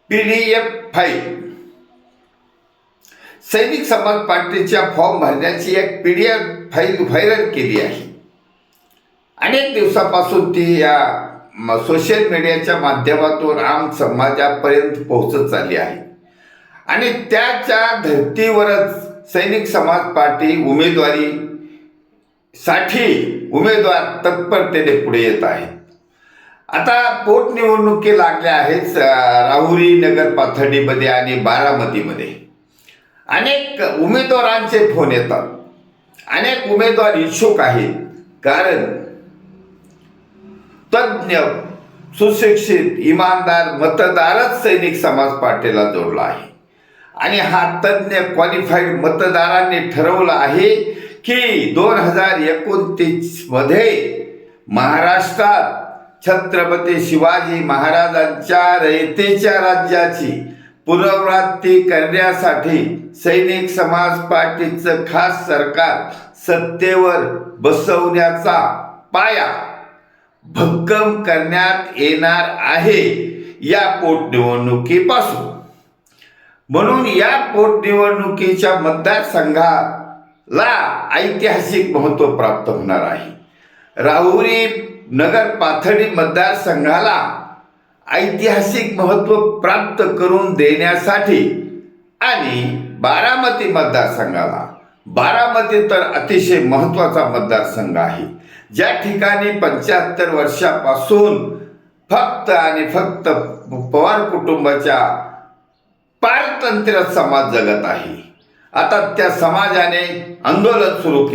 PDF file सैनिक समाज पार्टीच्या फॉर्म भरण्याची एक PDF फाईल व्हायरल केली आहे। अनेक दिवसापासून ती या सोशल मीडियाच्या माध्यमातून आम समाजापर्यंत पोहोचत चालली आहे आणि त्याच्या धर्तीवरच सैनिक समाज पार्टी उमेदवार तत्परतेने पुढे येत आहेत। आता पोटनिवडणुकी लागल्या आहेत राहुरी, नगर पाथर्डीमध्ये आणि बारामतीमध्ये। अनेक उमेदवारांचे फोन येतात, अनेक उमेदवार इच्छुक आहेत, कारण तज्ञ, सुशिक्षित, इमानदार मतदारच सैनिक समाज पार्टीला जोडला आहे आणि हा तज्ञ क्वालिफाईड मतदारांनी ठरवलं आहे की 2029 मध्ये महाराष्ट्रात छत्रपती शिवाजी महाराजांच्या रयतेच्या राज्याची पुनरावृत्ती करण्यासाठी सैनिक समाज पार्टीचं खास सरकार सत्तेवर बसवण्याचा पाया भक्कम करण्यात येणार आहे या पोटनिवडणुकीपासून। म्हणून या पोटनिवडणुकीच्या मतदारसंघाला ऐतिहासिक महत्त्व प्राप्त होणार आहे। राहुरी, नगर पाथर्डी मतदारसंघाला ऐतिहासिक महत्त्व प्राप्त करून देण्यासाठी आणि बारामती मतदारसंघाला, बारामती तर अतिशय महत्त्वाचा मतदारसंघ आहे, ज्या ठिकाणी 75 वर्षापासून फक्त आणि फक्त पवार कुटुंबाच्या पारतंत्र्य समाज जगत आहे। आता त्या समाजाने आंदोलन सुरू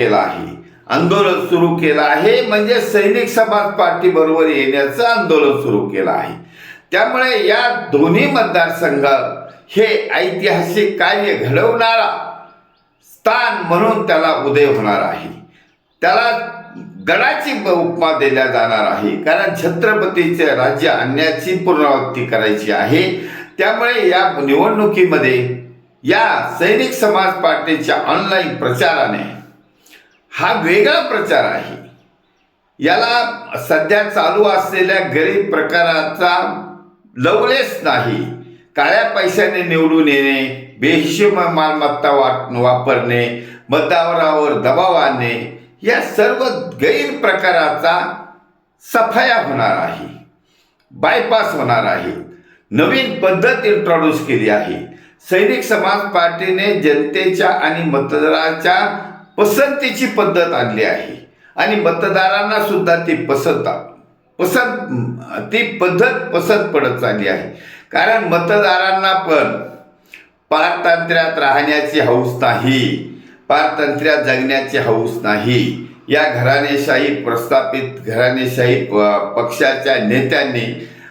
केलं आहे म्हणजे सैनिक समाज पार्टी बरोबर येण्याचं आंदोलन सुरू केलं आहे। त्यामुळे या दोन्ही मतदारसंघ हे ऐतिहासिक कार्य घडवणारा स्थान म्हणून त्याला उदय होणार आहे। त्याला गडाची उपमा दिल्या जाणार आहे, कारण छत्रपतीचे राज्य आणण्याची पुनरावृत्ती करायची आहे। त्यामुळे या निवडणुकीमध्ये या सैनिक समाज पार्टीच्या ऑनलाईन प्रचाराने हा वेगळा प्रचार आहे। याला सध्या चालू असलेल्या गरीब प्रकाराचा लवलेस नाही, काळ्या पैशाने निवडून येणे, बेहिशेब मालमत्ता वापरणे, मतदारावर दबाव आणणे, या सर्व गैरप्रकाराचा सफाया होणार आहे, बायपास होणार आहे। नवीन पद्धत इंट्रोड्यूस केली आहे। सैनिक समाज पार्टीने जनतेच्या आणि मतदाराच्या पसंतीची पद्धत आणली आहे आणि मतदारांना सुद्धा ती पद्धत पसंत पडत चालली आहे, कारण मतदारांना पण पारतंत्र्यात राहण्याची हौस नाही, पारतंत्र्यात जगण्याची हौस नाही। या घराणेशाही प्रस्थापित घराणेशाही पक्षाच्या नेत्यांनी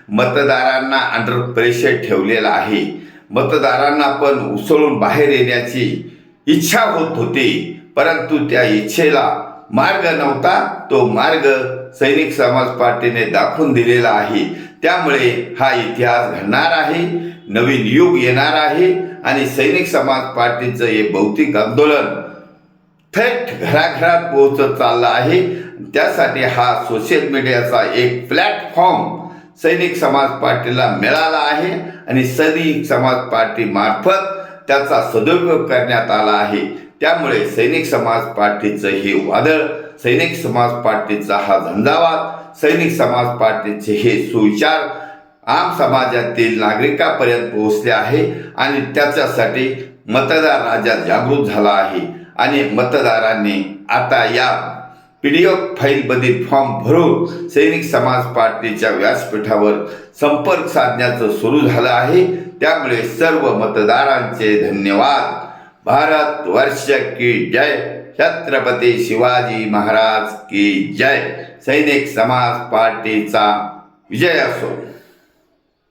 मतदारांना अंडर प्रेशर ठेवलेला आहे। मतदारांना पण उसळून बाहेर येण्याची इच्छा होत होती, परंतु त्या इच्छेला मार्ग नव्हता। तो मार्ग सैनिक समाज पार्टीने दाखवून दिलेला आहे। त्यामुळे हा इतिहास घडणार आहे, नवीन युग येणार आहे आणि सैनिक समाज पार्टीचं हे भौतिक आंदोलन थेट घराघरात पोहोचत चालला आहे। त्यासाठी हा सोशल मीडियाचा एक प्लॅटफॉर्म सैनिक समाज पार्टीला मिळाला आहे आणि सैनिक समाज पार्टी मार्फत त्याचा सदुपयोग करण्यात आला आहे। त्यामुळे सैनिक समाज पार्टीचं हे वादळ, सैनिक समाज पार्टीचा हा झंझावात, सैनिक समाज पार्टीचे हे सुविचार आम समाजातील नागरिकांपर्यंत पोहोचले आहे आणि त्याच्यासाठी मतदार राजा जागृत झाला आहे आणि मतदारांनी आता या PDF फाईलमधील फॉर्म भरून सैनिक समाज पार्टीच्या व्यासपीठावर संपर्क साधण्याचं सुरू झालं आहे। त्यामुळे सर्व मतदारांचे धन्यवाद। भारत वर्ष की जय, छत्रपती शिवाजी महाराज की जय। सैनिक समाज पार्टीचा विजय असो।